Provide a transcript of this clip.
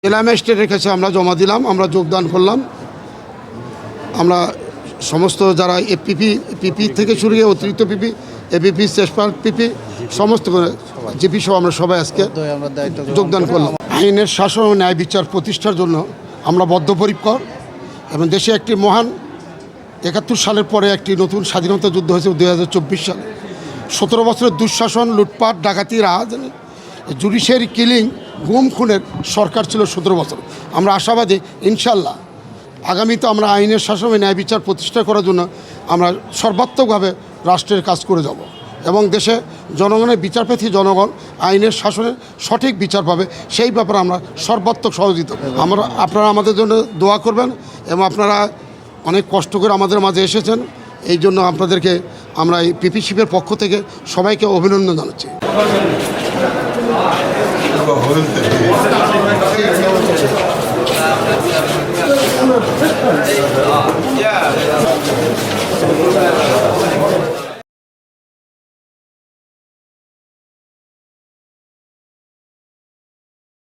জেলা ম্যাজিস্ট্রেটের কাছে আমরা জমা দিলাম, আমরা যোগদান করলাম। আমরা সমস্ত যারা পিপি থেকে শুরু করে অতিরিক্ত পিপি, এপিপি, শেষপাল পিপি, সমস্ত জিপি সহ আমরা সবাই আজকে যোগদান করলাম। আইনের শাসন ও ন্যায় বিচার প্রতিষ্ঠার জন্য আমরা বদ্ধপরিকর এবং দেশে একটি মহান ৭১ সালের পরে একটি নতুন স্বাধীনতা যুদ্ধ হয়েছে ২০২৪ সালে। ১৭ বছরের দুঃশাসন, লুটপাট, ডাকাতি, রাজধানী, জুডিশিয়ারি কিলিং, গুম খুনের সরকার ছিল ১৭ বছর। আমরা আশাবাদী ইনশাল্লাহ আগামীতে আমরা আইনের শাসন ন্যায় বিচার প্রতিষ্ঠা করার জন্য আমরা সর্বাত্মকভাবে রাষ্ট্রের কাজ করে যাব এবং দেশে জনগণের বিচারপ্রার্থী জনগণ আইনের শাসনের সঠিক বিচার পাবে, সেই ব্যাপারে আমরা সর্বাত্মক সহযোগিতা। আপনারা আমাদের জন্য দোয়া করবেন এবং আপনারা অনেক কষ্ট করে আমাদের মাঝে এসেছেন, এই জন্য আপনাদেরকে আমরা এই পিপিসিপের পক্ষ থেকে সবাইকে অভিনন্দন জানাচ্ছি। Yeah.